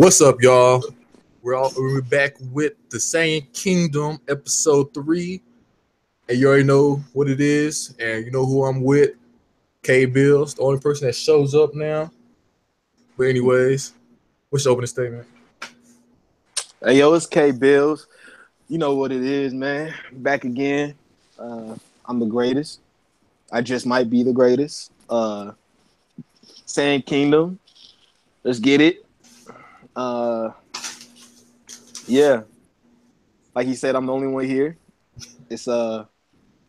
What's up, y'all? We're back with the Saiyan Kingdom, episode 3. And you already know what it is, and you know who I'm with. Billz, the only person that shows up now. But anyways, what's your opening statement? Hey, yo, it's Billz. You know what it is, man. Back again. I'm the greatest. I just might be the greatest. Saiyan Kingdom. Let's get it. Yeah. Like he said, I'm the only one here. It's kind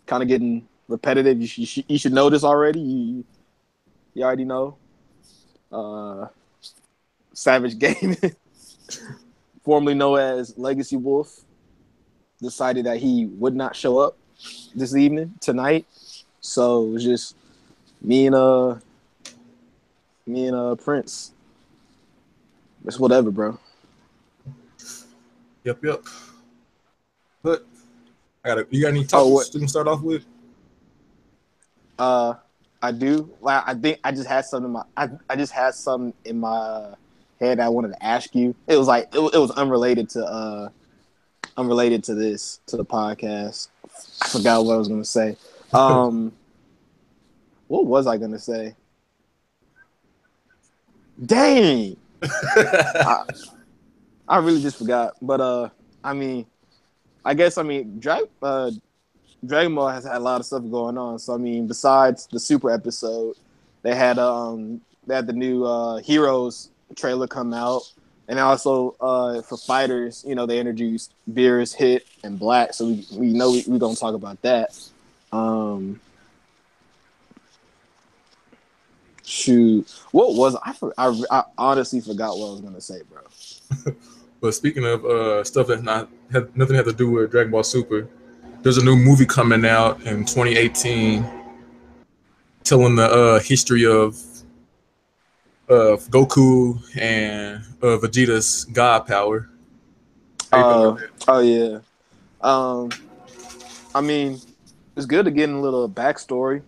of getting repetitive. You should know this already. You already know. Savage Gaming, formerly known as Legacy Wolf, decided that he would not show up this evening, tonight. So it was just me and Prince. It's whatever, bro. Yep. But you got any topics we can start off with? I do. Like, I think I just had something in my I just had something in my head I wanted to ask you. It was like it was unrelated to the podcast. I forgot what I was gonna say. What was I gonna say? Dang. I really just forgot. But I guess Dragon Ball has had a lot of stuff going on. So besides the Super episode, they had the new Heroes trailer come out, and also for fighters, they introduced Beerus, Hit, and Black. So we know we're gonna talk about that. Shoot, what was I honestly forgot what I was gonna say, bro. But speaking of stuff that nothing had to do with Dragon Ball Super, there's a new movie coming out in 2018 telling the history of Goku and Vegeta's God power. Oh yeah. It's good to get a little backstory.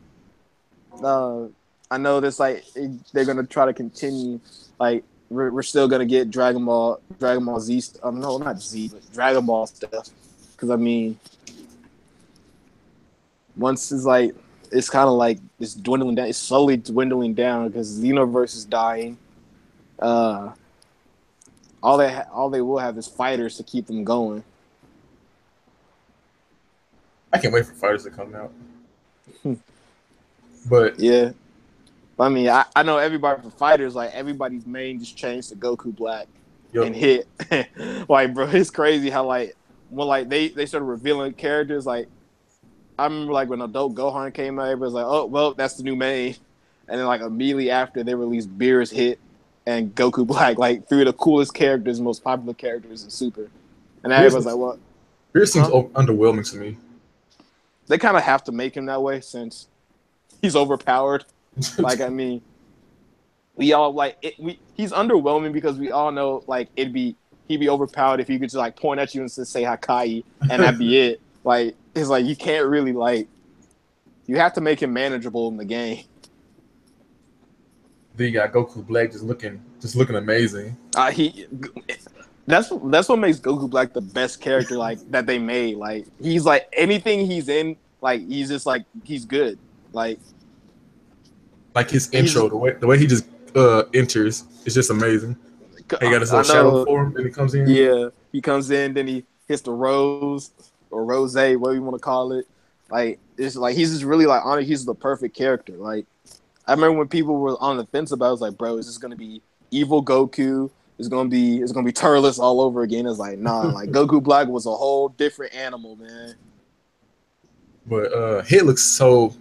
I know this they're gonna try to continue. Like we're still gonna get Dragon Ball Z. No, not Z, but Dragon Ball stuff. Because once it's kind of like it's dwindling down. It's slowly dwindling down because the universe is dying. All they will have is fighters to keep them going. I can't wait for fighters to come out. But yeah, I know everybody for fighters. Like everybody's main just changed to Goku Black and Hit. Bro, it's crazy how when they started revealing characters. I remember when Adult Gohan came out, everybody was like, "Oh, well, that's the new main." And then immediately after they released Beerus, Hit, and Goku Black, three of the coolest characters, most popular characters in Super. And everybody's like, "What?" Beerus seems underwhelming to me. They kind of have to make him that way since he's overpowered. We all he's underwhelming because we all know he'd be overpowered if he could just point at you and say Hakai and that'd be it. It's you can't really you have to make him manageable in the game. Then you got Goku Black just looking amazing. That's what makes Goku Black the best character that they made. He's anything he's in, he's just he's good. His intro, the way he just enters is just amazing. He got his little shadow form, and he comes in. Yeah, he comes in, then he hits the rose or rose, whatever you want to call it. It's he's just really honestly, he's the perfect character. I remember when people were on the fence about it, I was like, bro, is this gonna be evil Goku? It's gonna be Turles all over again. It's nah, Goku Black was a whole different animal, man. But Hit looks so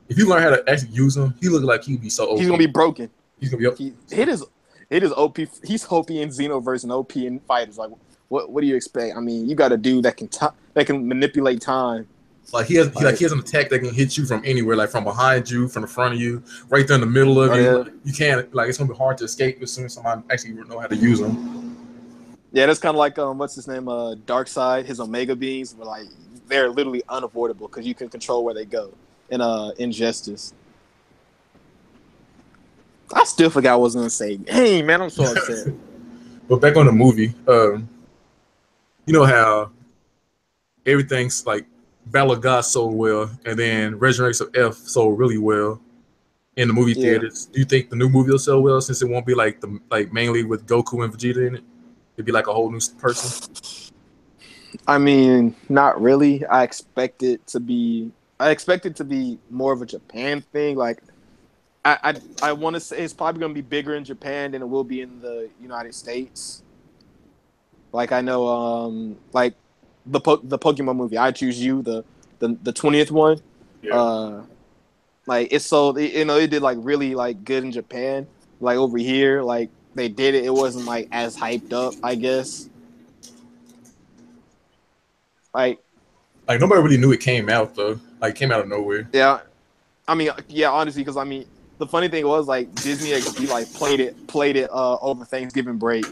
if you learn how to actually use him, he looks like he'd be so OP. He's gonna be broken. He's gonna be Hit is OP. He's OP in Xenoverse and OP in fighters. What do you expect? You got a dude that can manipulate time. He has an attack that can hit you from anywhere, from behind you, from the front of you, right there in the middle of you. Yeah. You can't it's gonna be hard to escape as soon as somebody actually know how to use them. Yeah, that's kind of what's his name, Darkseid. His Omega beams were they're literally unavoidable because you can control where they go in Injustice. I still forgot what I was gonna say. Hey man, I'm so upset. But back on the movie, you know how everything's like Battle of God sold well, and then Resurrection of F sold really well in the movie Yeah. theaters. Do you think the new movie will sell well since it won't be like mainly with Goku and Vegeta in it? It'd be like a whole new person. I mean, not really. I expect it to be. I expect it to be more of a Japan thing. Like, I want to say it's probably going to be bigger in Japan than it will be in the United States. Like I know, like the Pokemon movie, I Choose You, the 20th one. Yeah. Like it's so it did like really like good in Japan. Like over here, like they did it. It wasn't like as hyped up, I guess. Like Nobody really knew it came out though. Like it came out of nowhere. yeah, I mean yeah, honestly, because I mean the funny thing was like Disney XD like played it over Thanksgiving break.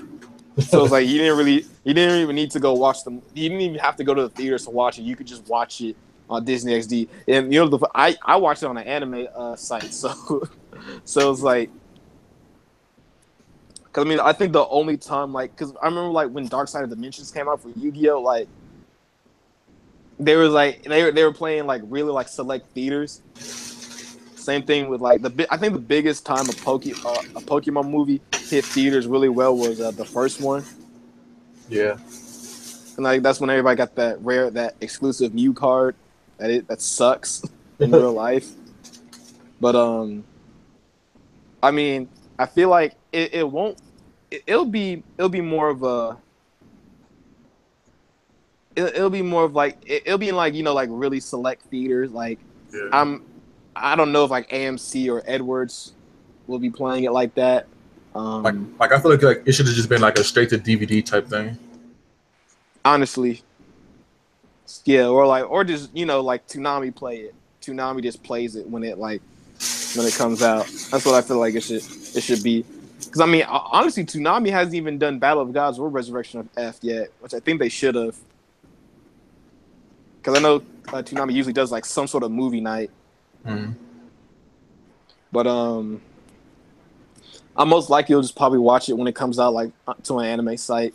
So it's like you didn't even need to go watch them. You didn't even have to go to the theaters to watch it. You could just watch it on Disney XD. And I watched it on an anime site. So so it's like, because I mean I think the only time like because I remember like when Dark Side of Dimensions came out for Yu-Gi-Oh, like they were playing like really like select theaters. Same thing with like I think the biggest time a Pokemon movie hit theaters really well was the first one. Yeah. And like that's when everybody got that exclusive Mew card that sucks in real life. But I mean, I feel like it won't. It'll be more of a. It'll be more of like it'll be in like like really select theaters. Like Yeah. I don't know if like AMC or Edwards will be playing it like that. Like I feel like it should have just been like a straight to DVD type thing. Honestly, yeah, or just like Toonami play it. Toonami just plays it when it comes out. That's what I feel like it should be. Because I mean, honestly, Toonami hasn't even done Battle of Gods or Resurrection of F yet, which I think they should have. Because I know Toonami usually does like some sort of movie night. Mm. But I'm most likely you'll just probably watch it when it comes out like to an anime site.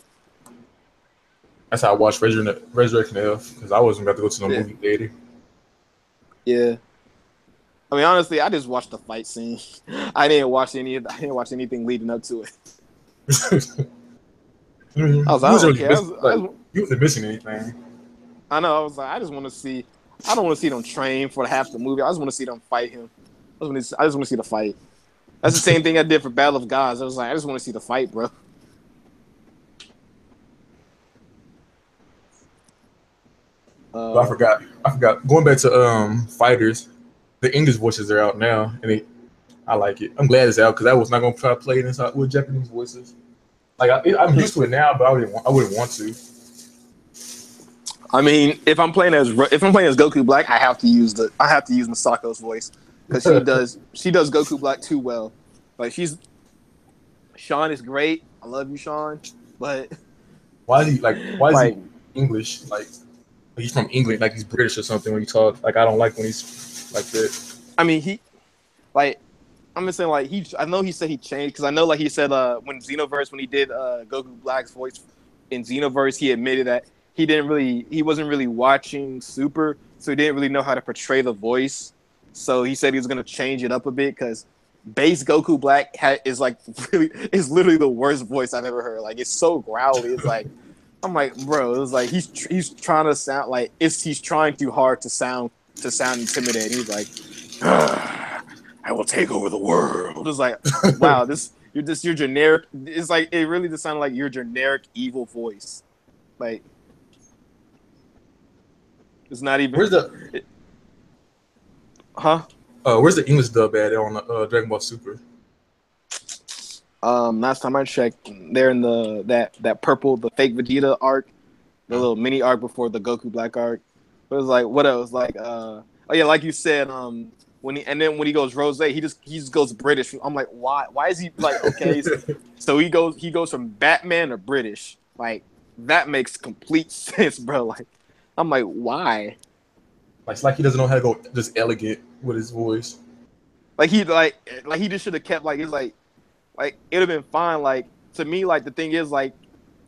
That's how I watched Resurrection F because I wasn't about to go to no movie theater. Yeah. I mean, honestly, I just watched the fight scene. I didn't watch anything leading up to it. I was like, you wasn't missing anything. I know. I was like, I just want to see. I don't want to see them train for half the movie. I just want to see them fight him. I just want to see the fight. That's the same thing I did for Battle of Gods. I was like, I just want to see the fight, bro. I forgot. Going back to fighters, the English voices are out now, and I like it. I'm glad it's out because I was not gonna try to play it inside with Japanese voices. Like I'm used to it now, but I wouldn't want to. I mean, if I'm playing as Goku Black, I have to use Masako's voice because she does Goku Black too well. Like Sean is great. I love you, Sean. But why is he English? Like he's from England, like he's British or something when he talks. Like I don't like when he's like that. I mean, I'm just saying I know he said he changed because I know he said when he did Goku Black's voice in Xenoverse, he admitted that he wasn't really watching Super, so he didn't really know how to portray the voice. So he said he was gonna change it up a bit because base Goku Black is literally the worst voice I've ever heard. Like it's so growly. It's like I'm like, bro, it's like he's trying to sound like he's trying too hard to sound intimidating. He's like, I will take over the world. It's like, wow, you're generic. It's like it really just sounded like your generic evil voice. Like it's not even. Where's the? Where's the English dub at on Dragon Ball Super? Last time I checked, they're in that purple, the fake Vegeta arc, the little mini arc before the Goku Black arc. But it was like, what else? Like, oh yeah, like you said, when he goes Rose, he just goes British. I'm like, why? Why is he like okay? So he goes from Batman to British. Like that makes complete sense, bro. Like I'm like, why? Like it's like he doesn't know how to go just elegant with his voice. Like he just should have kept like it's like it would have been fine. Like to me, like the thing is, like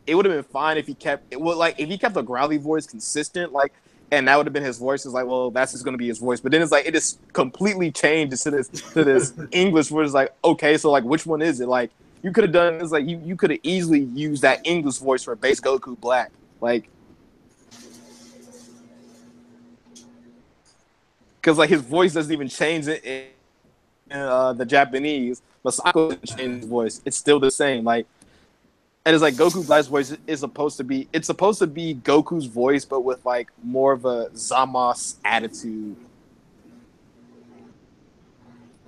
it would have been fine if he kept it. Would like if he kept the growly voice consistent, like, and that would have been his voice. It's like, well, that's just gonna be his voice. But then it's like it just completely changes to this English where it's like, okay, so like which one is it? Like you could have done it's like you could have easily used that English voice for base Goku Black, like. Because like his voice doesn't even change it in the Japanese. Masako doesn't change his voice; it's still the same. Like, and it's like Goku Black's voice is supposed to be. It's supposed to be Goku's voice, but with like more of a Zamos attitude,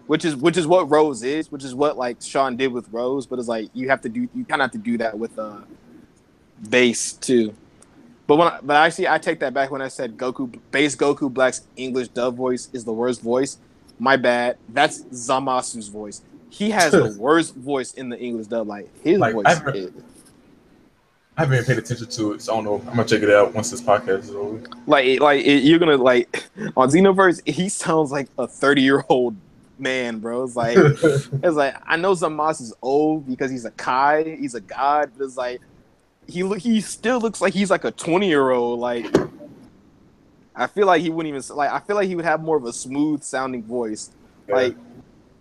which is what Rose is, which is what like Sean did with Rose. But it's like you kind of have to do that with Base too. But actually, I take that back when I said base Goku Black's English dub voice is the worst voice. My bad. That's Zamasu's voice. He has the worst voice in the English dub. Like his voice. I haven't even paid attention to it, so I don't know. I'm gonna check it out once this podcast is over. You're gonna like on Xenoverse. He sounds like a 30-year-old man, bro. It's like I know Zamasu is old because he's a Kai, he's a god, but it's like. He still looks like he's like a 20-year-old. Like I feel like he wouldn't even like. I feel like he would have more of a smooth sounding voice. Yeah.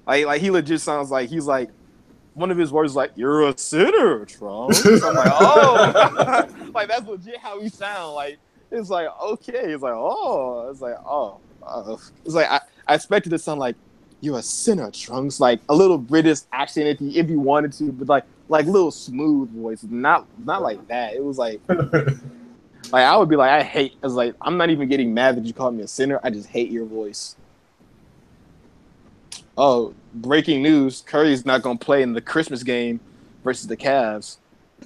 Like he legit sounds like he's like one of his words is like "You're a sinner, Trunks." So I'm like, oh, like that's legit how he sounds. Like it's like okay, it's like oh, it's like oh, it's like I expected to sound like "You're a sinner, Trunks," like a little British accent if you wanted to, but like little smooth voice, not like that. It was like I would be like I hate. It's like I'm not even getting mad that you called me a sinner. I just hate your voice. Oh, breaking news! Curry's not gonna play in the Christmas game versus the Cavs.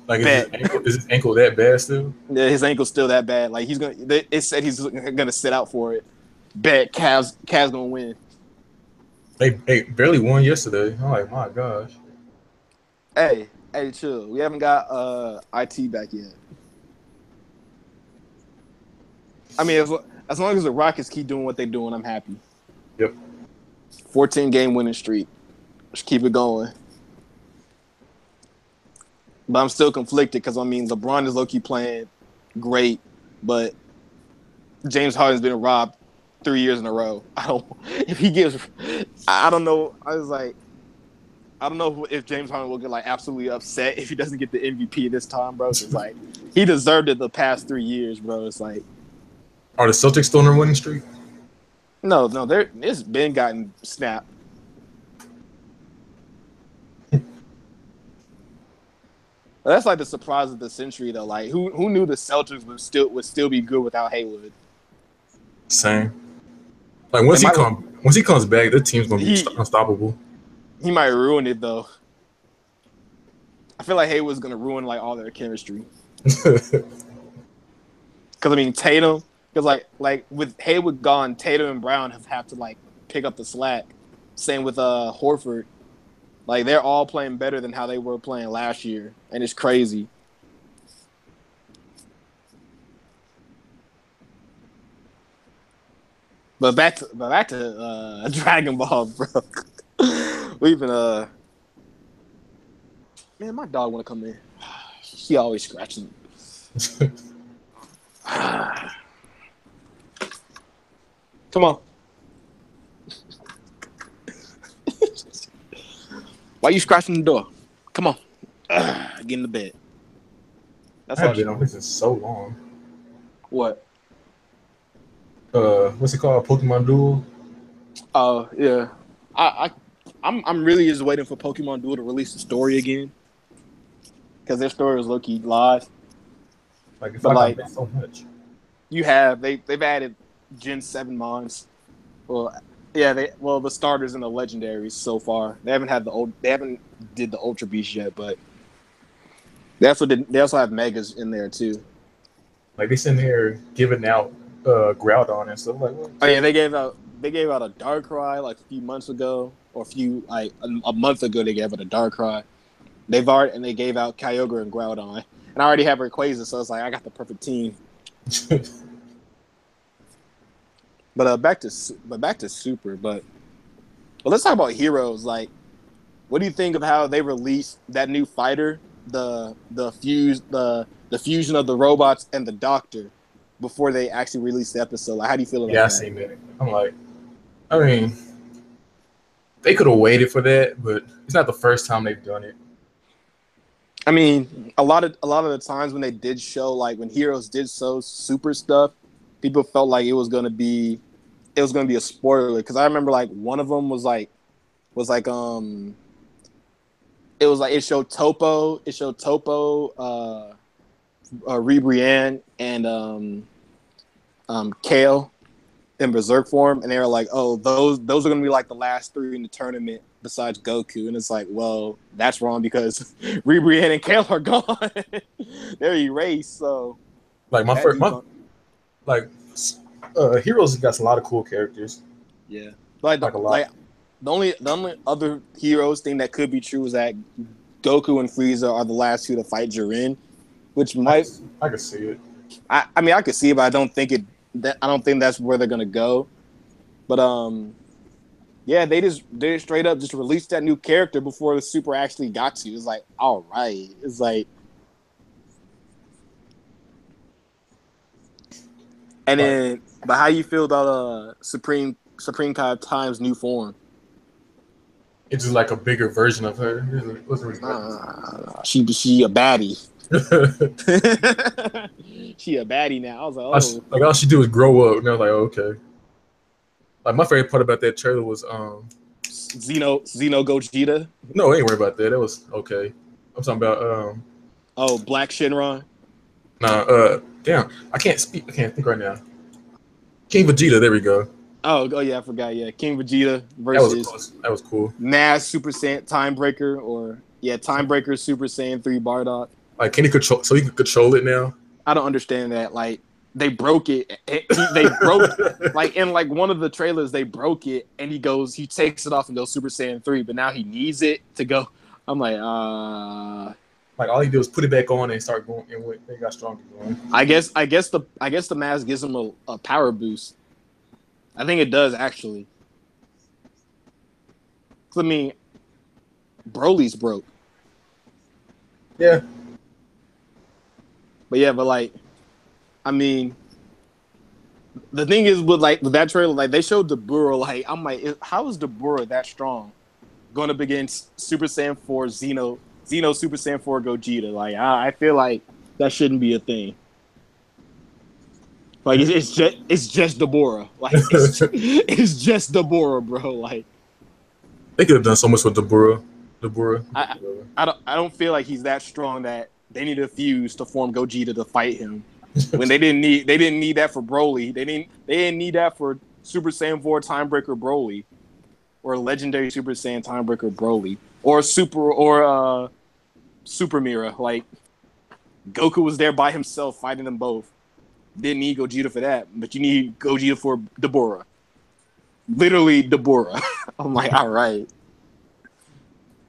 Like is his ankle that bad still? Yeah, his ankle's still that bad. Like he's gonna. It said he's gonna sit out for it. Bet Cavs gonna win. They barely won yesterday. I'm like, my gosh. Hey, chill. We haven't got IT back yet. I mean, as long as the Rockets keep doing what they're doing, I'm happy. Yep. 14-game winning streak. Just keep it going. But I'm still conflicted because, I mean, LeBron is low-key playing great, but James Harden's been robbed 3 years in a row. I don't know. I don't know if James Harden will get like absolutely upset if he doesn't get the MVP this time, bro. It's like he deserved it the past 3 years, bro. It's like, are the Celtics still on their winning streak? No, it's been gotten snapped. That's like the surprise of the century, though. Like, who knew the Celtics would still be good without Hayward? Same. Like once he comes back, the team's gonna be unstoppable. He might ruin it though. I feel like Hayward's gonna ruin like all their chemistry. Because I mean Tatum, because like with Hayward gone, Tatum and Brown have to like pick up the slack. Same with Horford. Like they're all playing better than how they were playing last year, and it's crazy. But back to Dragon Ball, bro. We've been man, my dog want to come in. He always scratching. Come on. Why you scratching the door? Come on. Get in the bed. That's I haven't been on this in so long. What? What's it called? Pokemon Duel? Oh, yeah. I'm really just waiting for Pokemon Duel to release the story again. Because their story was low-key live. Like, it's like so much. You have. They've added Gen 7 mons. Well, yeah, the starters and the legendaries so far. They haven't did the Ultra Beast yet, but they also have Megas in there too. Like they sitting here giving out Groudon and stuff like that. Oh yeah, they gave out a Darkrai like a few months ago, or a month ago they gave out a Darkrai. They gave out Kyogre and Groudon. And I already have Rayquaza, so it's like I got the perfect team. But back to Super. But let's talk about Heroes. Like, what do you think of how they released that new fighter the fusion of the robots and the Doctor before they actually released the episode. Like, how do you feel about Yeah, I that? seen that. I'm like, I mean, they could have waited for that, but it's not the first time they've done it. I mean, a lot of the times when they did show, like when Heroes did show super stuff, people felt like it was gonna be a spoiler. Because I remember like one of them was like it showed Topo, Ribrianne, and Kale in Berserk form, and they were like, "Oh, those are gonna be like the last three in the tournament besides Goku." And it's like, well, that's wrong because Ribrianne and Kale are gone; they're erased. So, like Heroes got a lot of cool characters. Yeah, like a lot. The only other Heroes thing that could be true is that Goku and Frieza are the last two to fight Jiren, which might I could see it. I mean I could see it, but I don't think that's where they're gonna go. But yeah, they straight up just released that new character before the Super actually got to. It's like, all right, it's like, and then, but how you feel about Supreme Kai Time's new form? It's just like a bigger version of her. She a baddie. She a baddie now. I was like, oh. Like all she do is grow up. And I was like, oh, okay. Like my favorite part about that trailer was Xeno Gogeta. No, I ain't worried about that. That was okay. I'm talking about Black Shenron. Nah, damn. I can't think right now. King Vegeta, there we go. Oh yeah, I forgot. Yeah, King Vegeta versus that was cool. Mass Super Saiyan Timebreaker, or Timebreaker Super Saiyan 3 Bardock. Like, can he control? So he can control it now? I don't understand that. Like, they broke it. They broke like in like one of the trailers. They broke it, and he takes it off and goes Super Saiyan 3. But now he needs it to go. I'm like, Like all he did was put it back on and start going, and they got stronger going. I guess the mask gives him a power boost. I think it does actually. I mean, Broly's broke. Yeah. But like, I mean, the thing is with that trailer, like they showed Dabura. Like, I'm like, how is Dabura that strong? Going up against Super Saiyan 4 Xeno Super Saiyan 4 Gogeta. Like, I feel like that shouldn't be a thing. Like, it's just Dabura. Like, it's just Dabura, bro. Like, they could have done so much with Dabura. I don't feel like he's that strong that they need a fuse to form Gogeta to fight him. When they didn't need that for Broly. They didn't need that for Super Saiyan 4 Timebreaker Broly, or Legendary Super Saiyan Timebreaker Broly, or Super Mira. Like, Goku was there by himself fighting them both. Didn't need Gogeta for that, but you need Gogeta for Dabura. Literally Dabura. I'm like, all right.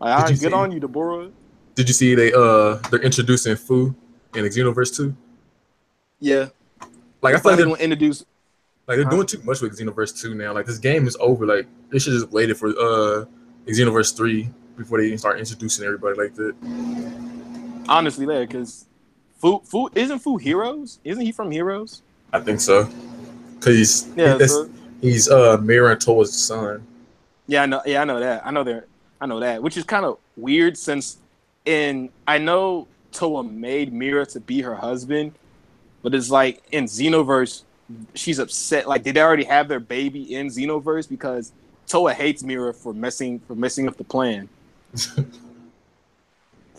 Good on you, Dabura. Did you see they're introducing Fu in Xenoverse 2? Yeah. Like, I feel like they're introduce. Like, they're doing too much with Xenoverse 2 now. Like, this game is over. Like, they should just waited for Xenoverse 3 before they even start introducing everybody like that. Honestly, there, because Fu isn't Fu Heroes? Isn't he from Heroes? I think so. Cause he's Mira and Toa's son. Yeah, I know. Yeah, I know that. I know that. Which is kind of weird since I know Toa made Mira to be her husband, but it's like in Xenoverse, she's upset. Like, did they already have their baby in Xenoverse? Because Toa hates Mira for messing up the plan. So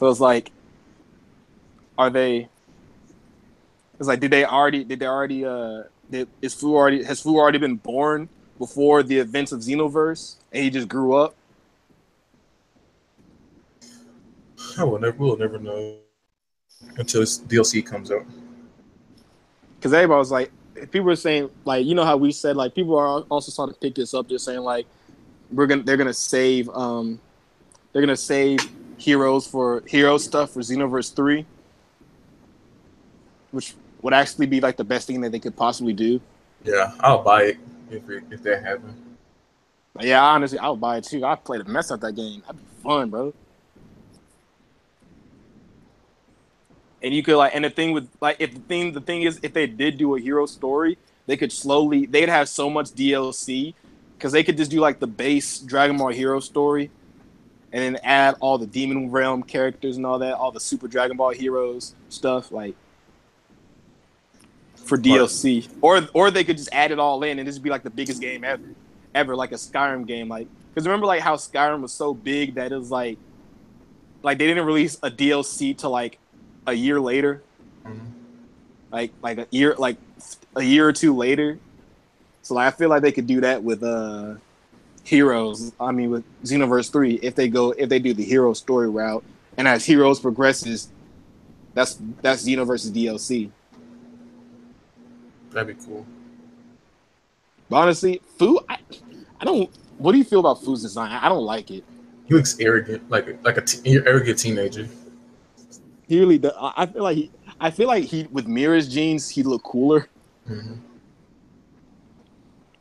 it's like, has Fu already been born before the events of Xenoverse and he just grew up? We'll never know until this DLC comes out. Because everybody was like, people were saying, like, you know how we said, like, people are also starting to pick this up, just saying like they're gonna save hero stuff for Xenoverse 3, which would actually be like the best thing that they could possibly do. Yeah, I'll buy it if that happens. Yeah, honestly, I'll buy it too. I played a mess out that game. That'd be fun, bro. And you could and the thing with the thing is if they did do a hero story, they'd have so much DLC because they could just do the base Dragon Ball Hero story and then add all the Demon Realm characters and all that, all the Super Dragon Ball Heroes stuff for DLC, or they could just add it all in and this would be the biggest game ever, like a Skyrim game, because remember how Skyrim was so big that it was like they didn't release a DLC till a year later, a year or two later. So I feel like they could do that with Heroes. I mean, with Xenoverse 3, if they do the hero story route, and as Heroes progresses, that's Xenoverse's DLC. That'd be cool. But honestly, Fu, I don't. What do you feel about Fu's design? I don't like it. He looks arrogant, like arrogant teenager. He really does. I feel like he with Mira's jeans, he'd look cooler. Mm-hmm.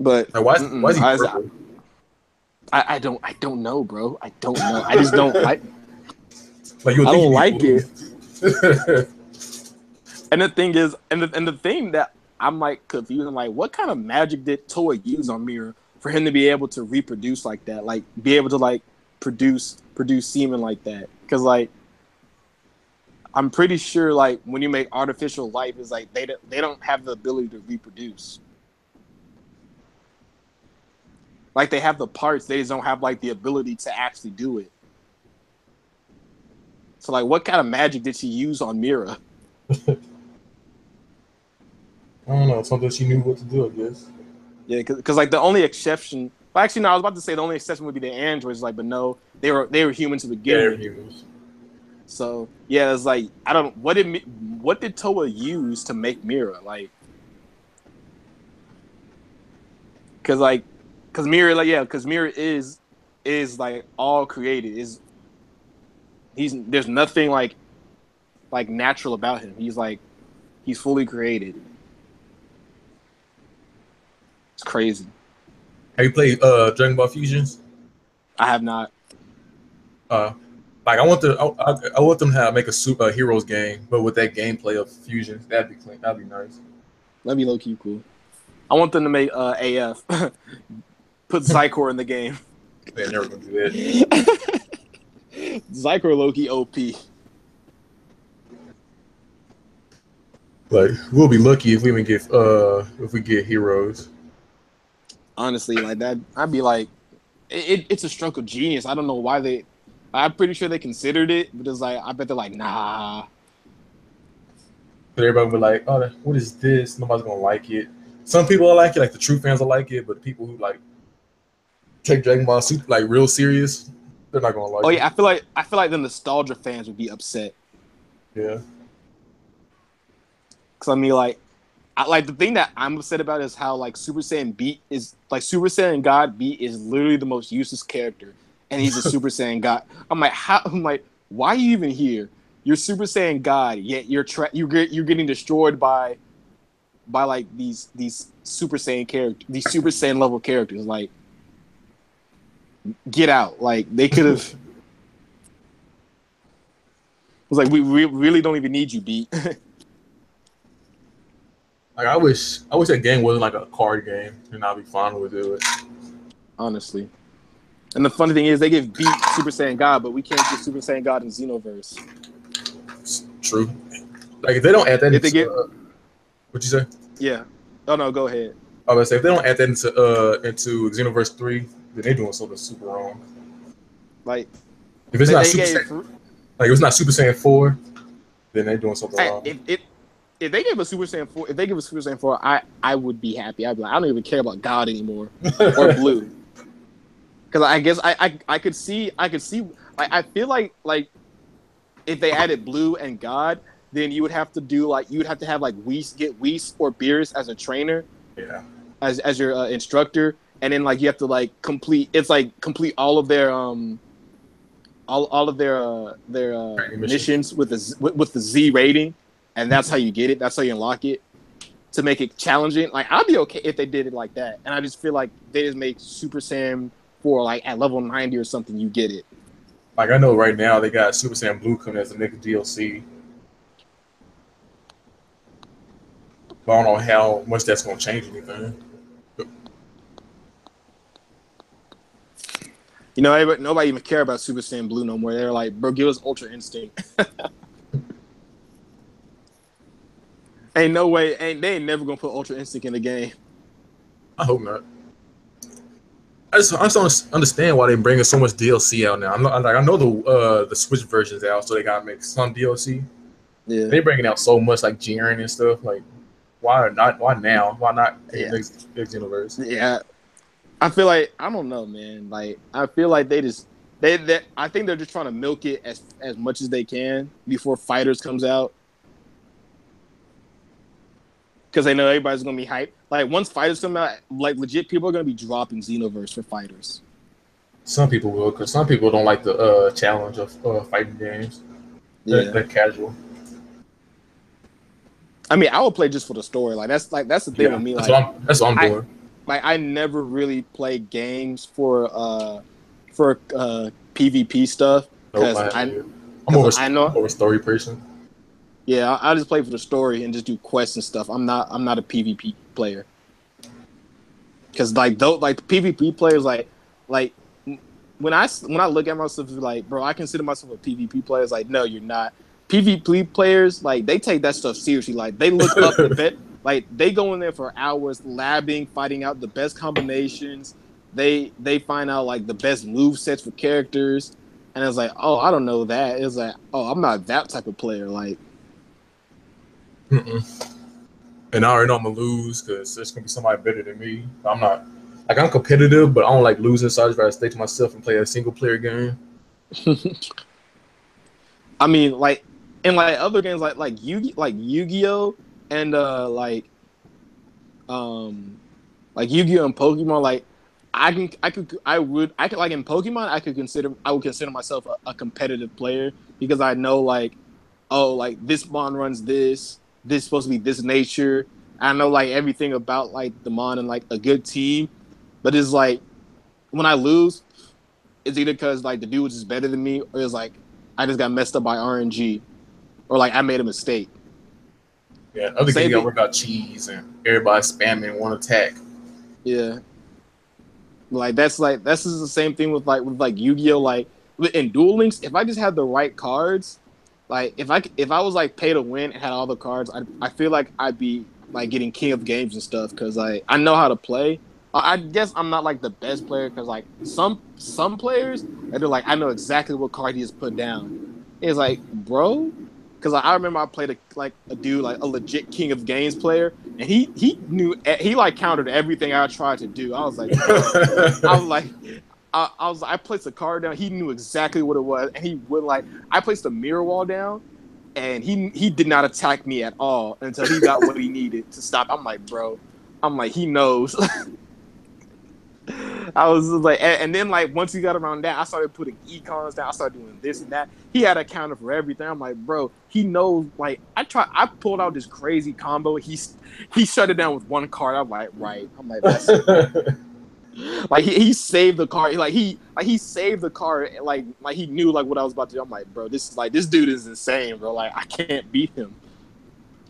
But why is he purple? I don't know, bro. I don't know. I just don't like. I don't like it. And the thing is, and the thing that I'm confused. I'm what kind of magic did Toa use on Mira for him to be able to reproduce like that? Be able to produce semen like that? Because I'm pretty sure when you make artificial life, is they don't have the ability to reproduce. They have the parts, they just don't have the ability to actually do it. So what kind of magic did she use on Mira? I don't know. Something she knew what to do, I guess. Yeah, because the only exception. Well, actually, no. I was about to say the only exception would be the androids. But no, they were humans to begin with. Yeah, humans. So yeah, it's I don't. What did Toa use to make Mira? Because Mira because Mira is all created. There's nothing natural about him. He's fully created. It's crazy. Have you played Dragon Ball Fusions? I have not. I want them to make a super Heroes game, but with that gameplay of Fusions, that'd be clean. That'd be nice. That'd be low key cool. I want them to make AF. Put Zycor in the game. They're never gonna do that. Zycor low key OP. We'll be lucky if we get Heroes. Honestly, that I'd be it's a stroke of genius. I don't know why I'm pretty sure they considered it, but it's I bet they're nah. But everybody will be oh, what is this? Nobody's gonna like it. Some people will like it, the true fans will like it, but the people who take Dragon Ball Super real serious, they're not gonna like it. Oh yeah, I feel like the nostalgia fans would be upset. Yeah. Cause I mean the thing that I'm upset about is how Super Saiyan Beat is Super Saiyan God Beat is literally the most useless character, and he's a Super Saiyan God. I'm why are you even here? You're Super Saiyan God, yet you're getting destroyed by these Super Saiyan characters, these Super Saiyan level characters. Get out! They could have. It was we really don't even need you, Beat. I wish that game wasn't a card game, and I'd be fine with it. Honestly. And the funny thing is, they give Beat Super Saiyan God, but we can't get Super Saiyan God in Xenoverse. It's true. If they don't add that what'd you say? Yeah. Oh no, go ahead. I was gonna say if they don't add that into Xenoverse 3, then they're doing something super wrong. If it's not it's not Super Saiyan 4, then they're doing something wrong. If they give a Super Saiyan 4, I would be happy. I'd be I don't even care about God anymore or Blue. Because I guess I could see I feel like if they added Blue and God, then you would have to do you would have to have Whis or Beerus as a trainer, as your instructor, and then you have to complete all of their all of their missions with the Z rating, and that's how you get it. That's how you unlock it to make it challenging. I'd be okay if they did it like that, and I just feel like they just make Super Saiyan 4 at level 90 or something. You get it. I know right now they got Super Saiyan Blue coming as a nigga DLC. But I don't know how much that's gonna change anything. You know, nobody even care about Super Saiyan Blue no more. They're like, bro, give us Ultra Instinct. Ain't no way. They ain't never gonna put Ultra Instinct in the game. I hope not. I just don't understand why they bringing so much DLC out now. I know the Switch versions out, so they gotta make some DLC. Yeah, they bringing out so much like Jiren and stuff. Like, why not? Why now? Why not in the next universe? Yeah, I feel like I don't know, man. Like I feel like they I think they're just trying to milk it as much as they can before Fighters comes out. Because they know everybody's gonna be hyped. Like once Fighters come out, like legit people are gonna be dropping Xenoverse for Fighters. Some people will, because some people don't like the challenge of fighting games. Yeah, they're casual. I mean, I would play just for the story. That's the thing with me. That's what I'm doing. I never really play games for PvP stuff because I'm more of a story person. Yeah, I just play for the story and just do quests and stuff. I'm not a PvP player because like the PvP players like when I look at myself like, bro, I consider myself a PvP player. It's like, no, you're not. PvP players, like, they take that stuff seriously. Like, they look up the best. Like, they go in there for hours, labbing, fighting out the best combinations. They find out, like, the best move sets for characters. And it's like, oh, I don't know that. It's like, oh, I'm not that type of player. Like, and I already know I'm going to lose because there's going to be somebody better than me. I'm not, like, I'm competitive, but I don't like losing, so I just rather stay to myself and play a single-player game. I mean, like, in like other games like Yu-Gi-Oh and like Yu-Gi-Oh and Pokemon, like I could like in Pokemon I would consider myself a competitive player because I know like, oh, like this mon runs this is supposed to be this nature. I know like everything about like the mon and like a good team, but it's like when I lose, it's either because like the dude was just better than me or it's like I just got messed up by RNG. Or like I made a mistake. Yeah, other games got to work out cheese and everybody spamming one attack. Yeah, like that's just the same thing with Yu-Gi-Oh. Like in Duel Links, if I just had the right cards, like if I was like pay to win and had all the cards, I feel like I'd be like getting king of games and stuff because I know how to play. I guess I'm not like the best player because like some players they're like I know exactly what card he just put down. It's like, bro. Because I remember I played a dude, like a legit King of Games player, and he knew he like countered everything I tried to do. I was like, I placed a card down. He knew exactly what it was, and he would like I placed a mirror wall down, and he did not attack me at all until he got what he needed to stop. I'm like, bro, he knows. I was like, and then like once he got around that, I started putting econs down. I started doing this and that. He had a counter for everything. I'm like, bro, he knows. Like, I pulled out this crazy combo. He shut it down with one card. I'm like, right. I'm like, that's like he saved the card. He saved the card. Like he knew like what I was about to do. I'm like, bro, this dude is insane, bro. Like I can't beat him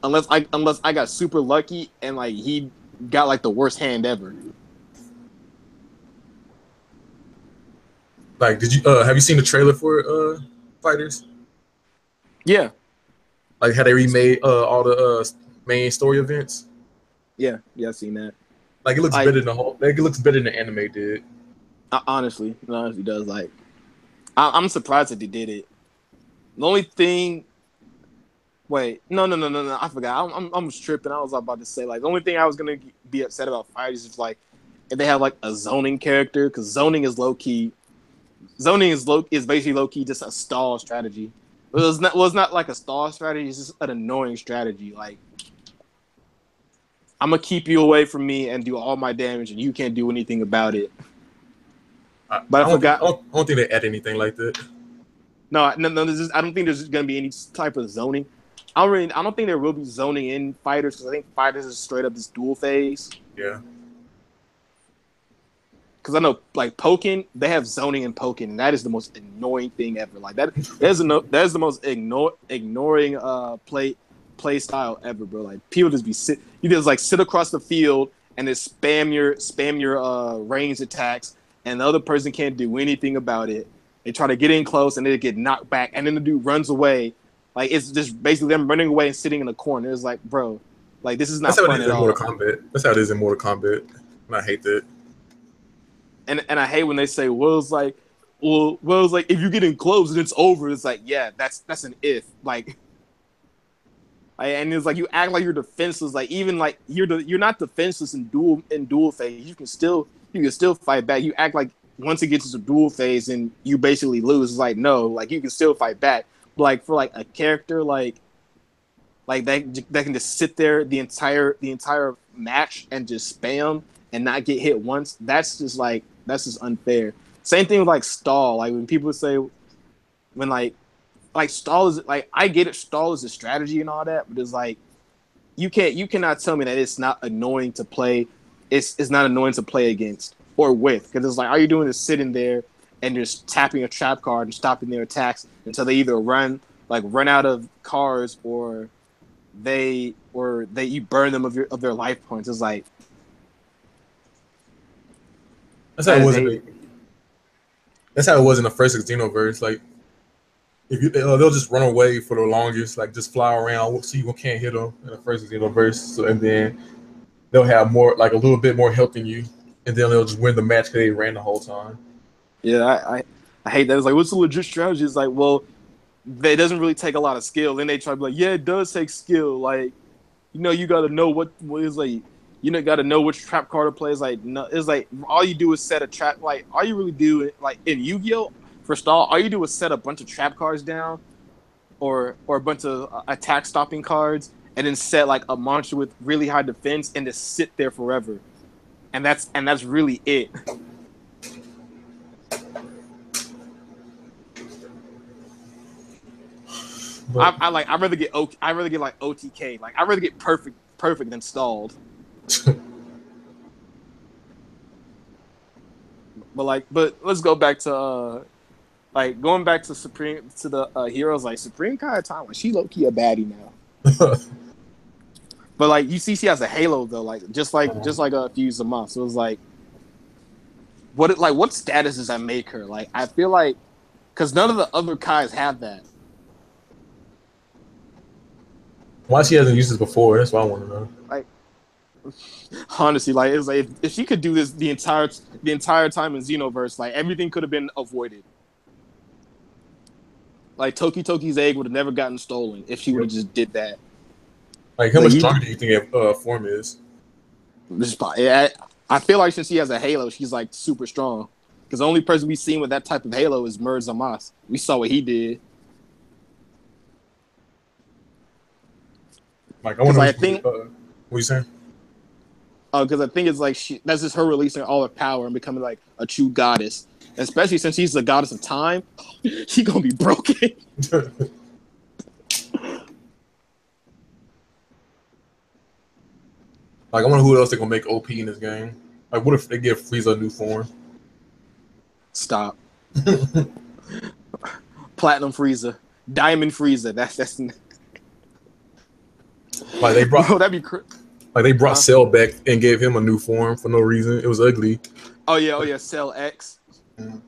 unless I got super lucky and like he got like the worst hand ever. Like, did you have you seen the trailer for Fighters? Yeah. Like, how they remade all the main story events? Yeah, I've seen that. Like, it looks better than it looks better than the anime did. Honestly, it honestly does. Like, I'm surprised that they did it. The only thing. Wait, no! I forgot. I'm tripping. I was about to say like the only thing I was gonna be upset about Fighters is like if they have like a zoning character because zoning is low key. Zoning is basically low key just a stall strategy. It's not like a stall strategy. It's just an annoying strategy. Like I'm gonna keep you away from me and do all my damage, and you can't do anything about it. But I forgot. I don't think they add anything like that. No. I don't think there's gonna be any type of zoning. I don't think there will be zoning in Fighters because I think Fighters is straight up this dual phase. Yeah. Because I know, like Pokken, they have zoning in Pokken, and that is the most annoying thing ever. Like that is the most ignoring play play style ever, bro. Like people just be you just like sit across the field and just spam your ranged attacks, and the other person can't do anything about it. They try to get in close and they get knocked back, and then the dude runs away. Like it's just basically them running away and sitting in the corner. It's like, bro, like this is not fun at all. That's how it is in Mortal Kombat, and I hate that. And I hate when they say, Will's like, if you get in close and it's over, it's like, yeah, that's an if. Like, and it's like you act like you're defenseless. Like even like you're not defenseless in dual phase. You can still fight back. You act like once it gets to dual phase and you basically lose. It's like no, like you can still fight back. But like for like a character like that can just sit there the entire match and just spam and not get hit once. That's just unfair. Same thing with like stall. Like when people say when like stall is like I get it, stall is a strategy and all that, but it's like you cannot tell me that it's not annoying to play. It's not annoying to play against or with, because it's like all you're doing is sitting there and just tapping a trap card and stopping their attacks until they either run out of cards or you burn them of their life points. It's like that's how it was. That's how it was in the first Xenoverse. Like, if you they'll just run away for the longest, like just fly around, so you can't hit them in the first Xenoverse. So, and then they'll have more, like a little bit more health than you, and then they'll just win the match because they ran the whole time. Yeah, I hate that. It's like, what's the legit strategy? It's like, well, it doesn't really take a lot of skill. Then they try to be like, yeah, it does take skill. Like, you got to know what is like. Got to know which trap card to play. It's like, no, it's like all you do is set a trap. Like, all you really do, like in Yu-Gi-Oh! For stall, all you do is set a bunch of trap cards down, or a bunch of attack stopping cards, and then set like a monster with really high defense and just sit there forever. And that's really it. I'd rather get like OTK. Like I'd rather get perfect than stalled. But let's go back to going back to the heroes like Supreme Kai-Tama. Like she low key a baddie now. But like you see, she has a halo though. Like just like a few Zama. So it's like, what status does that make her? Like I feel like because none of the other Kais have that. Why she hasn't used this before? That's what I want to know. Like, honestly, like it's like if she could do this the entire time in Xenoverse, like everything could have been avoided. Like Toki's egg would have never gotten stolen if she would have just did that. Like how much stronger do you think form is? I feel like since she has a halo, she's like super strong. Because the only person we've seen with that type of halo is Merz Zamas. We saw what he did. Like I think. What are you saying? Because I think it's like that's just her releasing all her power and becoming like a true goddess. Especially since she's the goddess of time, she gonna be broken. Like I wonder who else they gonna make OP in this game. Like what if they give Frieza a new form? Stop. Platinum Frieza, Diamond Frieza. That's. Like they brought. Oh, that'd be. Like they brought Cell back and gave him a new form for no reason. It was ugly. Oh yeah, Cell X. Mm-hmm.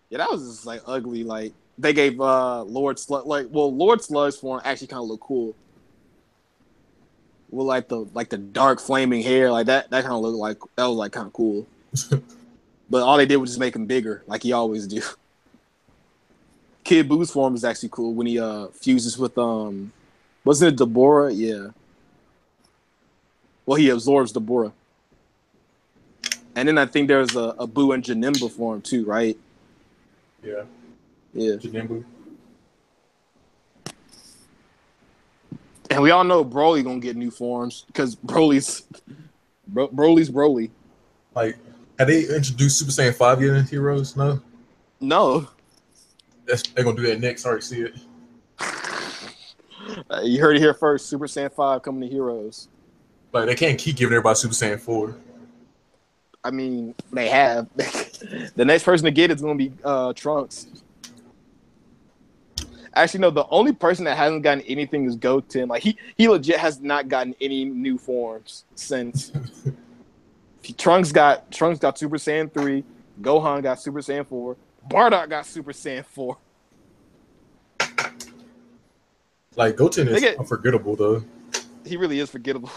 Yeah, that was just like ugly. Like they gave Lord Slug Lord Slug's form actually kind of looked cool. With like the dark flaming hair, like that kind of looked like that was like kind of cool. But all they did was just make him bigger, like he always do. Kid Boo's form is actually cool when he fuses with wasn't it Deborah? Yeah. Well, he absorbs Deborah. And then I think there's a Boo and Janemba form too, right? Yeah. Yeah. Janemba. And we all know Broly gonna get new forms because Broly's Broly. Like, have they introduced Super Saiyan 5 yet in Heroes? No. No. They're gonna do that next. I already see it. You heard it here first. Super Saiyan 5 coming to Heroes. Like they can't keep giving everybody Super Saiyan 4. I mean, they have. The next person to get it's gonna be Trunks. Actually, no. The only person that hasn't gotten anything is Goten. Like he legit has not gotten any new forms since. Trunks got Super Saiyan 3. Gohan got Super Saiyan 4. Bardock got Super Saiyan 4. Like Goten is unforgettable though. He really is forgettable.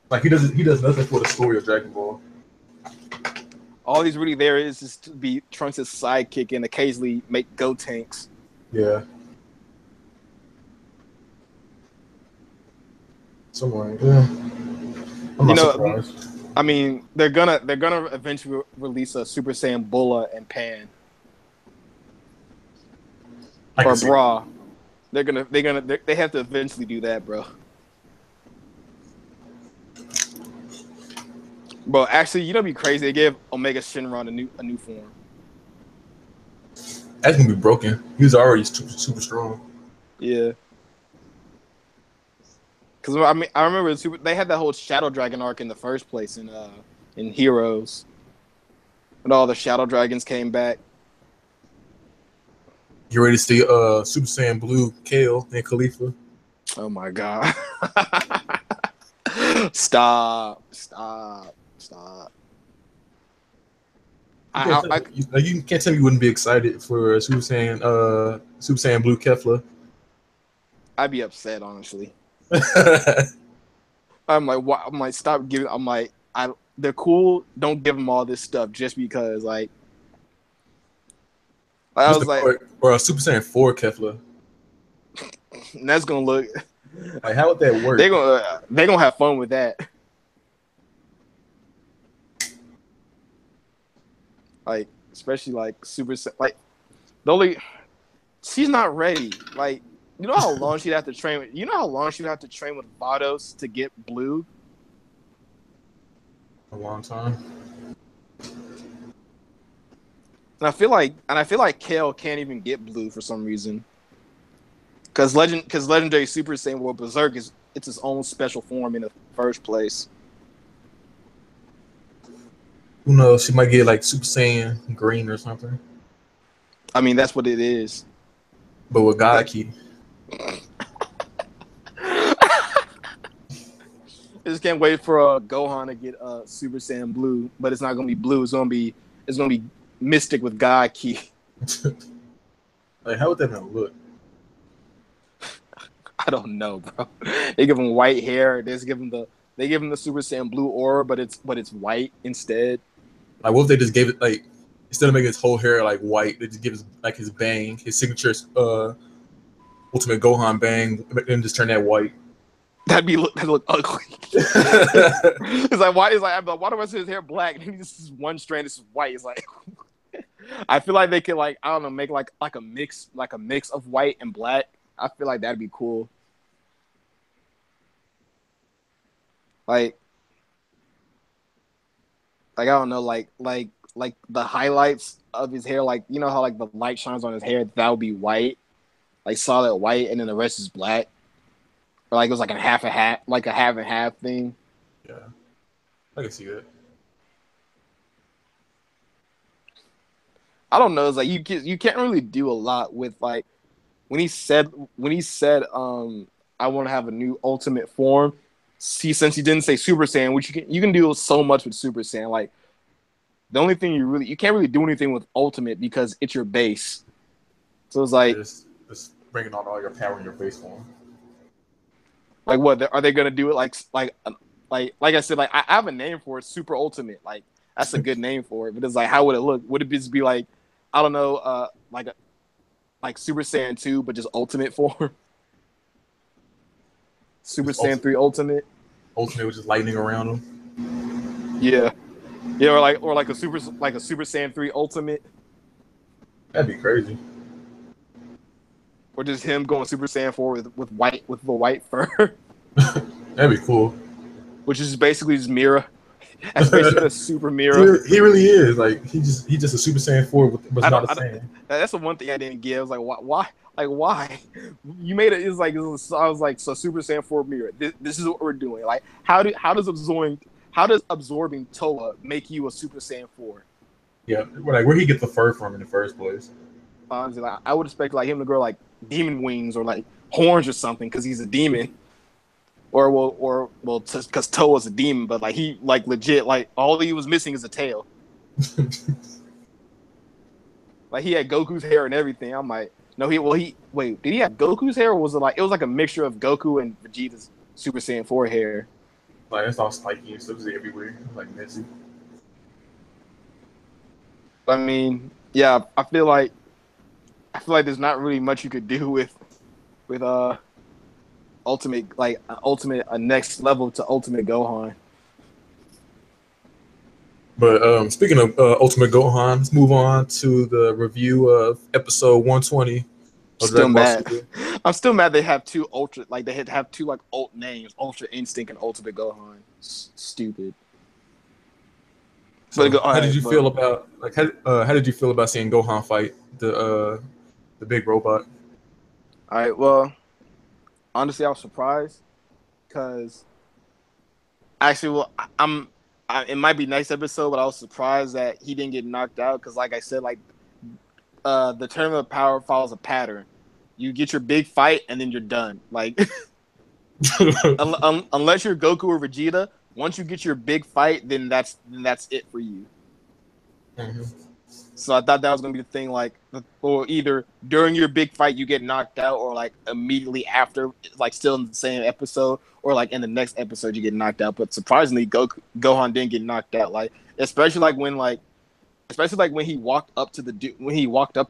Like he does nothing for the story of Dragon Ball. All he's really there is just to be Trunks' sidekick and occasionally make Go tanks. Yeah. Somewhere, yeah. I'm not surprised. I mean, they're gonna eventually release a Super Saiyan Bulla and Pan or Bra. They have to eventually do that, bro. Bro, actually, you know, be crazy. They gave Omega Shenron a new form. That's gonna be broken. He was already super strong. Yeah. Because I mean, I remember they had that whole Shadow Dragon arc in the first place in Heroes, when all the Shadow Dragons came back. You ready to see Super Saiyan Blue Kale and Khalifa? Oh my god! Stop! You can't tell me you wouldn't be excited for Super Saiyan Blue Kefla. I'd be upset, honestly. I'm like, stop giving. They're cool. Don't give them all this stuff just because, like. I was like, or a Super Saiyan 4 Kefla. And that's gonna look. Like, how would that work? They're gonna have fun with that. Like, especially like Super like the only she's not ready. Like, you know how long she'd have to train with Vados to get blue? A long time. And I feel like Kale can't even get blue for some reason. Because Legendary Super Saiyan World Berserk it's its own special form in the first place. Who knows? She might get like Super Saiyan Green or something. I mean, that's what it is. But with God Key. I just can't wait for Gohan to get Super Saiyan Blue, but it's not gonna be blue. It's gonna be Mystic with God Key. Like, how would that even look? I don't know, bro. They give him white hair. They give him the Super Saiyan Blue aura, but it's white instead. Like, what if they just gave it, like, instead of making his whole hair like white, they just give his, like, his bang, his signature Ultimate Gohan bang, and just turn that white. That'd look ugly. It's like, why do I see his hair black and this is one strand, this is white? It's like, I feel like they could, like, I don't know, make like a mix of white and black. I feel like that'd be cool. Like I don't know, like the highlights of his hair, like, you know how like the light shines on his hair, that would be white, like solid white, and then the rest is black. Or like it was like a half and half thing. Yeah, I can see that. I don't know. It's like you can't really do a lot with, like, when he said I want to have a new ultimate form. See, since he didn't say Super Saiyan, which you can do so much with Super Saiyan. Like, the only thing you can't really do anything with Ultimate because it's your base. So it's like just bringing on all your power in your base form. Like, what are they gonna do it? Like I said, like, I have a name for it, Super Ultimate. Like, that's a good name for it. But it's like, how would it look? Would it just be like, I don't know, like Super Saiyan 2, but just Ultimate form? Super Saiyan 3 Ultimate. Ultimate with just lightning around him. Yeah, or like a Super Saiyan 3 Ultimate. That'd be crazy. Or just him going Super Saiyan 4 with the white fur. That'd be cool. Which is basically just Mira. That's basically a Super Mira. He really is. Like, he's just a Super Saiyan 4, but not a Saiyan. That's the one thing I didn't get. I was like, why? Like, why? You made it. I was like, so Super Saiyan 4 Mira. This is what we're doing. Like, how does absorbing Toa make you a Super Saiyan 4? Yeah, like, where'd he get the fur from in the first place? Honestly, like, I would expect like him to grow like demon wings or like horns or something because he's a demon. Or because Toe was a demon, but like he like legit like all he was missing is a tail. Like he had Goku's hair and everything. I'm like, no, wait, did he have Goku's hair or was it was like a mixture of Goku and Vegeta's Super Saiyan 4 hair? Like it's all spiky and stuff everywhere, like messy. I mean, yeah, I feel like there's not really much you could do with ultimate a next level to Ultimate Gohan. But speaking of Ultimate Gohan, let's move on to the review of episode 120. Still mad. I'm still mad they have two Ultra, like they had to have two like alt names, Ultra Instinct and Ultimate Gohan. Stupid. So how did you feel about how did you feel about seeing Gohan fight the big robot? All right, well, honestly, I was surprised because actually, it might be next episode, but I was surprised that he didn't get knocked out because, like I said, like the tournament of power follows a pattern. You get your big fight and then you're done. Like unless you're Goku or Vegeta, once you get your big fight, then that's it for you. Mm-hmm. So I thought that was gonna be the thing, like, or either during your big fight you get knocked out, or like immediately after, like still in the same episode, or like in the next episode you get knocked out. But surprisingly, Gohan didn't get knocked out. Like especially when he walked up to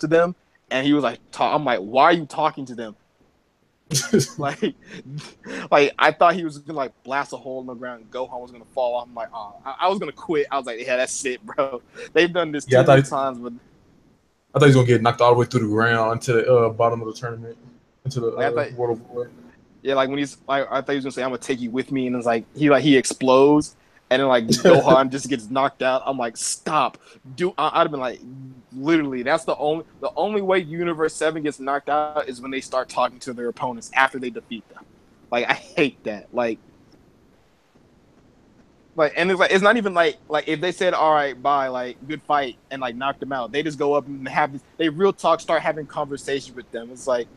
them and he was like, I'm like, why are you talking to them? like I thought he was gonna like blast a hole in the ground and Gohan was gonna fall off. I'm like, oh, I was gonna quit. I was like, yeah, that's it, bro. They've done this too many times, but I thought he was gonna get knocked all the way through the ground to the bottom of the tournament, into the World of War. Yeah, like when he's like, I thought he was gonna say, I'm gonna take you with me, and it's like he explodes, and then like Gohan just gets knocked out. I'm like, stop, dude. I'd have been like, literally, that's the only way Universe 7 gets knocked out is when they start talking to their opponents after they defeat them. Like I hate that. Like, and it's like it's not even like if they said, all right, bye, like good fight, and like knocked them out, they just go up and have this, they real talk, start having conversation with them. It's like,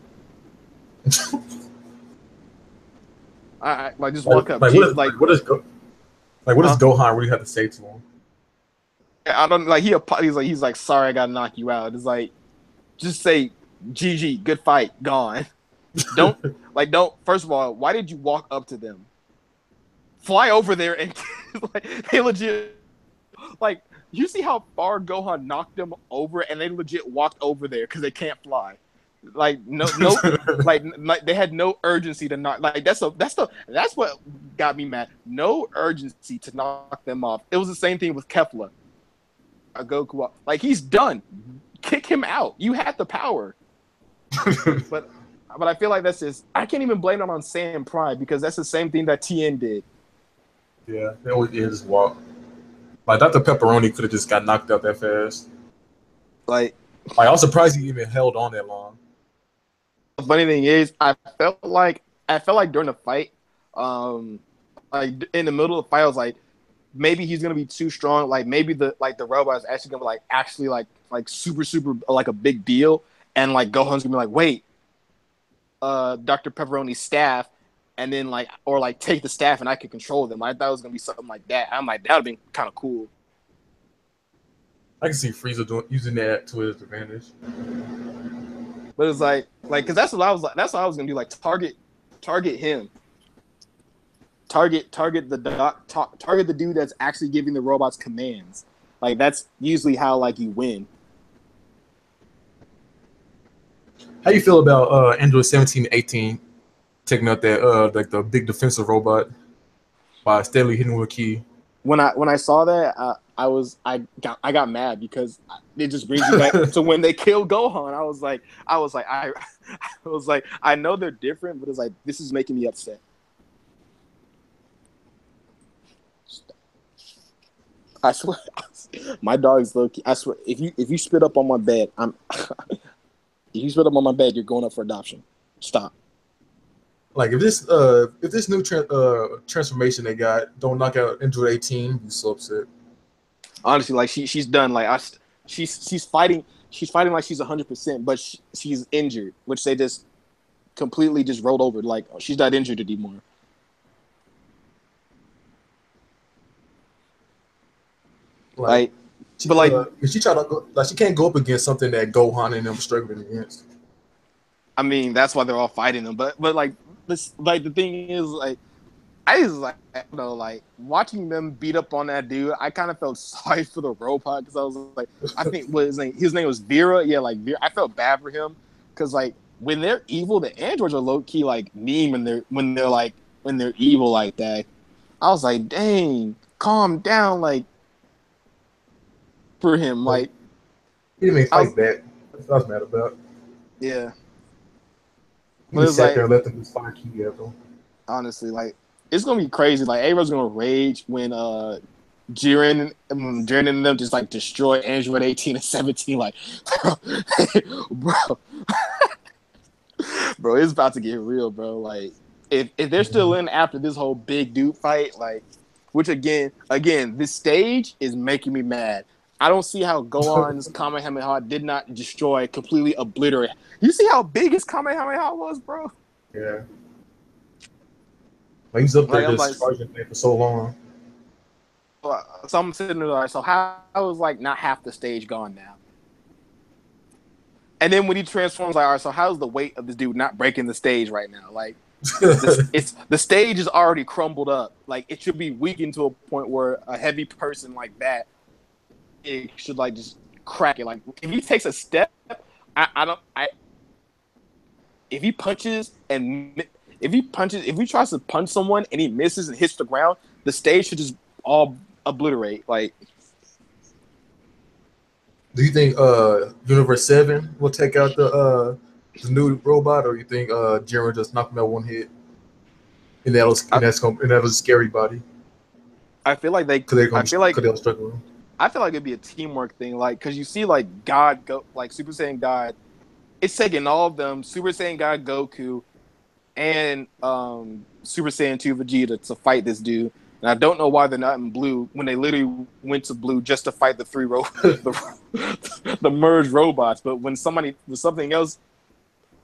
I like just walk up. What does Gohan really have to say to him? I don't like he's like sorry, I gotta knock you out. It's like just say GG, good fight, gone. Don't first of all, why did you walk up to them? Fly over there and like they legit, like, you see how far Gohan knocked them over, and they legit walked over there because they can't fly. Like no like they had no urgency to knock. Like that's what got me mad. No urgency to knock them off. It was the same thing with Kefla. Goku, like, he's done. Kick him out. You had the power. but I feel like that's just, I can't even blame them on Saiyan Pride because that's the same thing that Tien did. Yeah, they always just walk. Like Dr. Paparoni could have just got knocked out that fast. Like I was surprised he even held on that long. The funny thing is, I felt like during the fight, like in the middle of the fight, I was like, maybe he's gonna be too strong. Like maybe the robot is actually gonna be like super like a big deal, and like Gohan's gonna be like, wait, Dr. Pepperoni's staff, and then take the staff and I could control them. I thought it was gonna be something like that. I'm like, that would be kind of cool. I can see Frieza using that to his advantage. But it's like because that's what I was gonna do. Like target him. Target the dude that's actually giving the robots commands. Like that's usually how you win. How you feel about Android 17 and 18 taking out that the big defensive robot by steadily hitting with a key? When I saw that, I got mad because it just brings me back to when they killed Gohan. I was like, I know they're different, but it's like, this is making me upset. I swear, my dog's low key. I swear, if you spit up on my bed, if you spit up on my bed, you're going up for adoption. Stop. Like if this new transformation they got don't knock out Android 18, you so upset. Honestly, like she's done. Like she's fighting. she's fighting like she's 100%, but she's injured, which they just completely just rolled over. Like she's not injured anymore. Like she, but like she tried to go, like she can't go up against something that Gohan and them struggling against. I mean, that's why they're all fighting them. But like this, like the thing is, like I just like like watching them beat up on that dude. I kind of felt sorry for the robot because I was like, I think what his name was Vera. Yeah, like Vera. I felt bad for him because like when they're evil, the androids are low key like mean when they're evil like that. I was like, dang, calm down, like for him, like he didn't even fight back. That's what I was mad about. Yeah, he just sat there and let them just fire key at them. Honestly, like it's gonna be crazy. Like everyone's gonna rage when Jiren and them just like destroy Android 18 and 17. Like, bro, bro, it's about to get real, bro. Like, if they're still in after this whole big dude fight, like, which again, this stage is making me mad. I don't see how Gohan's Kamehameha did not destroy, completely obliterate. You see how big his Kamehameha was, bro? Yeah. Like, he's up there just charging for so long. So I'm sitting there like, so how is like not half the stage gone now? And then when he transforms, like, all right, so how's the weight of this dude not breaking the stage right now? Like, the stage is already crumbled up. Like, it should be weakened to a point where a heavy person like that, it should like just crack it. Like, if he takes a step, if he punches and if he tries to punch someone and he misses and hits the ground, the stage should just all obliterate. Like, do you think Universe 7 will take out the new robot, or you think Jiren just knock him out one hit, and that was a scary body? I feel like they'll struggle. I feel like it'd be a teamwork thing, like because you see like God go like Super Saiyan God, it's taking all of them, Super Saiyan God Goku, and Super Saiyan 2 Vegeta to fight this dude. And I don't know why they're not in blue when they literally went to blue just to fight the three the merged robots. But when something else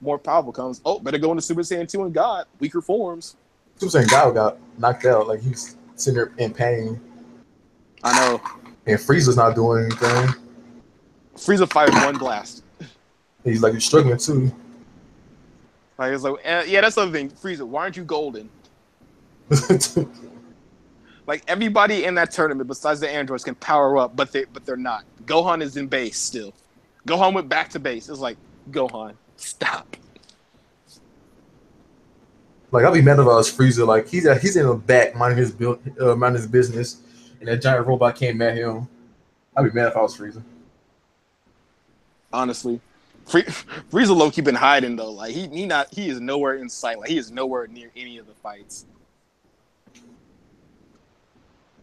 more powerful comes, better go into Super Saiyan 2 and God, weaker forms. Super Saiyan God got knocked out, like he's sitting there in pain. I know. And Frieza's not doing anything. Frieza fired one blast. He's like, you're struggling too. Like, it's like, yeah, that's the other thing. Frieza, why aren't you golden? Like, everybody in that tournament besides the androids can power up, but they're not. Gohan is in base still. Gohan went back to base. It's like, Gohan, stop. Like, I'll be mad if I was Frieza. Like, he's in the back minding his business, and that giant robot came at him. I'd be mad if I was Frieza. Honestly, Frieza low-key been hiding though. Like he is nowhere in sight. Like he is nowhere near any of the fights.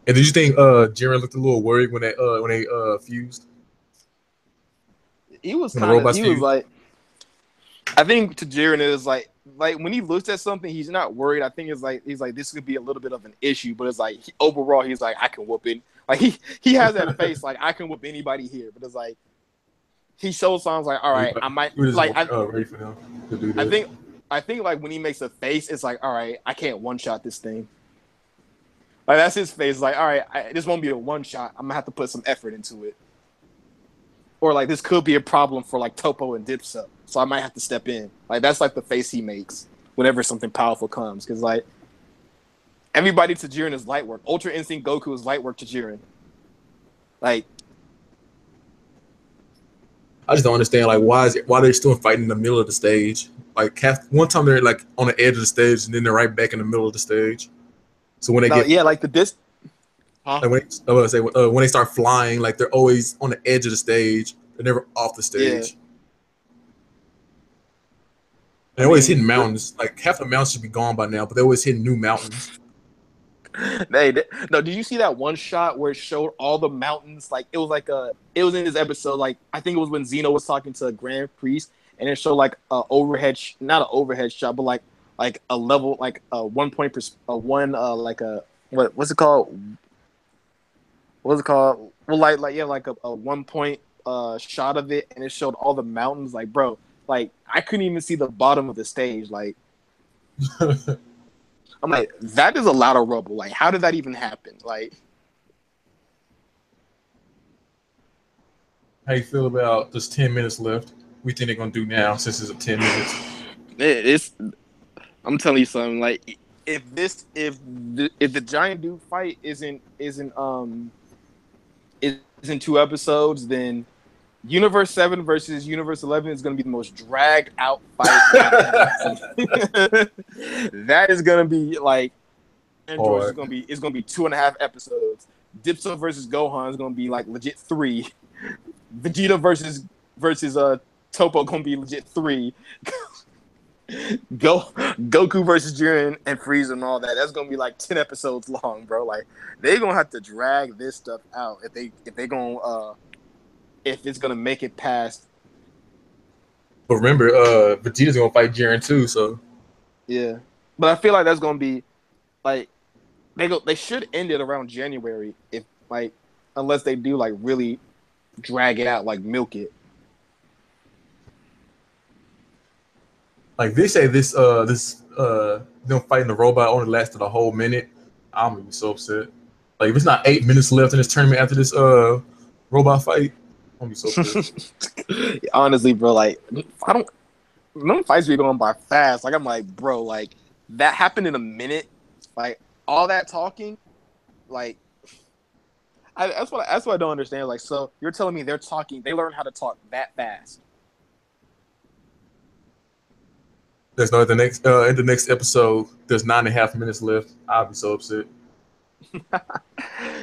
And did you think Jiren looked a little worried when they fused? He was like, I think to Jiren it is like when he looks at something, he's not worried. I think he's like this could be a little bit of an issue, but it's like overall he's like I can whoop it. Like he has that face like I can whoop anybody here, but it's like he shows signs like all right, I might like ready for him to do that. I think like when he makes a face, it's like all right, I can't one shot this thing. Like that's his face. Like, all right, this won't be a one shot. I'm gonna have to put some effort into it. Or like this could be a problem for like Topo and Dipsa, so I might have to step in. Like that's like the face he makes whenever something powerful comes, because like everybody to Jiren is light work. Ultra Instinct Goku is light work to Jiren. Like, I just don't understand like why they're still fighting in the middle of the stage. Like one time they're like on the edge of the stage, and then they're right back in the middle of the stage. So when they like the disc, like when they start flying, like they're always on the edge of the stage. They're never off the stage. Yeah. They're always hitting mountains. Like half the mountains should be gone by now, but they're always hitting new mountains. No, did you see that one shot where it showed all the mountains? Like it was in this episode. Like I think it was when Zeno was talking to Grand Priest, and it showed like not an overhead shot, but like a level, like a 1 point like a what's it called? What's it called? Well, like a 1 point shot of it, and it showed all the mountains. Like, bro, like I couldn't even see the bottom of the stage. Like, I'm like, that is a lot of rubble. Like, how did that even happen? Like, how you feel about just 10 minutes left? We think they're gonna do now since it's a 10 minutes. it's. I'm telling you something. Like, if the giant dude fight isn't 2 episodes, then Universe 7 versus Universe 11 is going to be the most dragged out fight that is going to be like Android is going to be 2.5 episodes. Dipso versus Gohan is going to be like legit 3. Vegeta versus Topo going to be legit 3. Goku versus Jiren and Frieza and all that. That's gonna be like 10 episodes long, bro. Like they're gonna have to drag this stuff out if it's gonna make it past. But remember, Vegeta's gonna fight Jiren too, so yeah. But I feel like that's gonna be like they should end it around January if like unless they do like really drag it out, like milk it. Like they say them fighting the robot only lasted a whole minute. I'm gonna be so upset. Like if it's not 8 minutes left in this tournament after this robot fight, I'm gonna be so pissed. Honestly, bro, like them fights be going by fast. Like I'm like, bro, like that happened in a minute. Like all that talking, like that's what I don't understand. Like, so you're telling me they learned how to talk that fast? There's no in the next episode. There's 9.5 minutes left. I'll be so upset.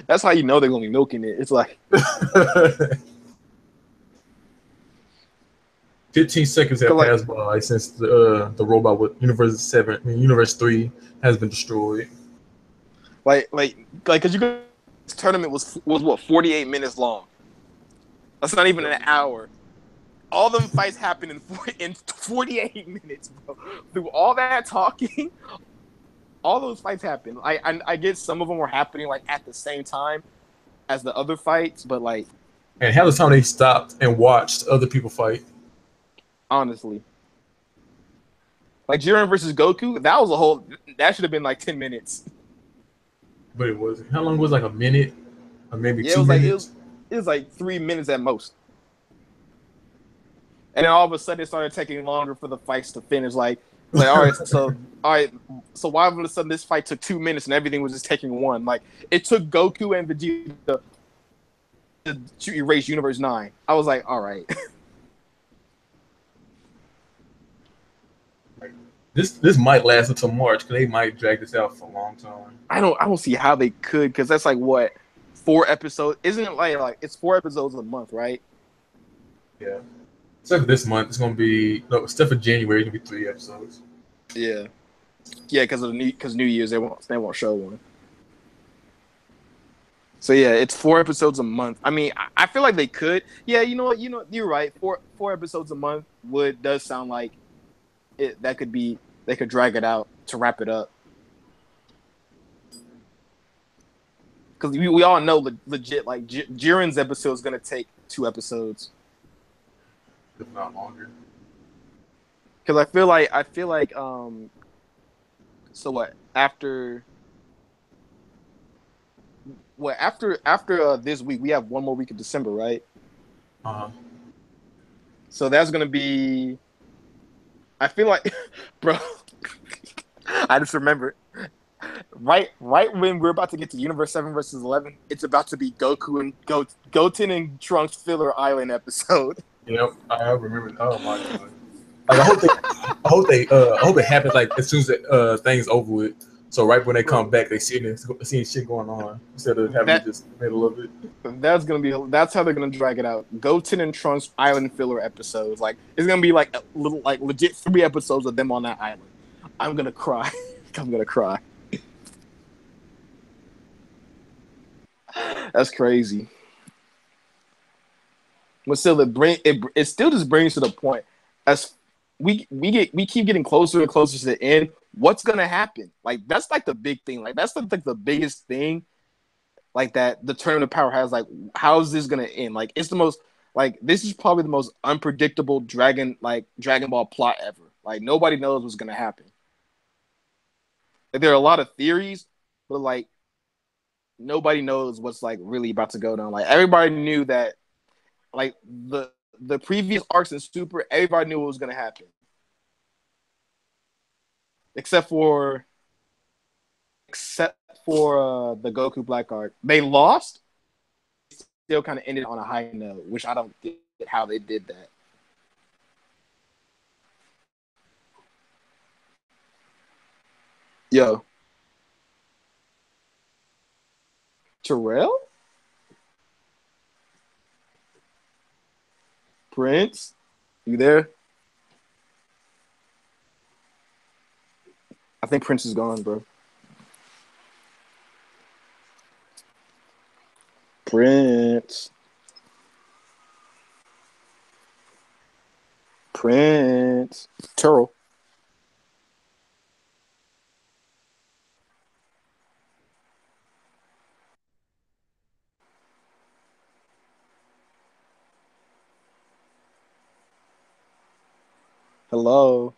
That's how you know they're gonna be milking it. It's like 15 seconds have passed by since the robot with Universe 3 has been destroyed. Like, cause this tournament was what 48 minutes long. That's not even an hour. All them fights happened in 48 minutes, bro. Through all that talking, all those fights happened. I get some of them were happening like at the same time as the other fights, but like. And half the time they stopped and watched other people fight. Honestly, like Jiren versus Goku, that should have been like 10 minutes. But it wasn't. How long was it, like a minute, or maybe 2 minutes? It was like 3 minutes at most. And then all of a sudden, it started taking longer for the fights to finish. Like all right, so why all of a sudden this fight took 2 minutes and everything was just taking 1? Like it took Goku and Vegeta to erase Universe 9. I was like, all right. This might last until March because they might drag this out for a long time. I don't see how they could because that's like what 4 episodes? Isn't it like it's 4 episodes a month, right? Yeah. Except for this month, it's gonna be except for January, it's gonna be 3 episodes. Yeah, because New Year's they won't show one. So yeah, it's 4 episodes a month. I mean, I feel like they could. Yeah, you know what? You're right. 4 episodes a month does sound like it. That could be. They could drag it out to wrap it up. Because we all know legit like Jiren's episode is gonna take 2 episodes. If not longer. Because I feel like so what after this week we have 1 more week of December, right? So that's gonna be. I feel like, bro. I just remember right when we're about to get to Universe 7 versus 11, it's about to be Goku and Goten and Trunks filler island episode. Yep, I remember. Oh my god! Like, I hope it happens like as soon as the thing's over with. So right when they come back, they seeing shit going on instead of having just middle of it. That's how they're gonna drag it out. Goten and Trunks island filler episodes. Like it's gonna be like a little like legit 3 episodes of them on that island. I'm gonna cry. I'm gonna cry. That's crazy. But still, it still just brings to the point as we keep getting closer and closer to the end. What's gonna happen? Like that's like the big thing. Like that's like the biggest thing. Like that the Tournament of Power has. Like how is this gonna end? Like it's the most. Like this is probably the most unpredictable Dragon Ball plot ever. Like nobody knows what's gonna happen. Like, there are a lot of theories, but like nobody knows what's like really about to go down. Like everybody knew that like the previous arcs in Super, everybody knew what was gonna happen. Except for the Goku Black arc. They lost, still kind of ended on a high note, which I don't get how they did that. Yo. Terrell? Prince? You there? I think Prince is gone, bro. Prince. Prince. Terrell. Hello.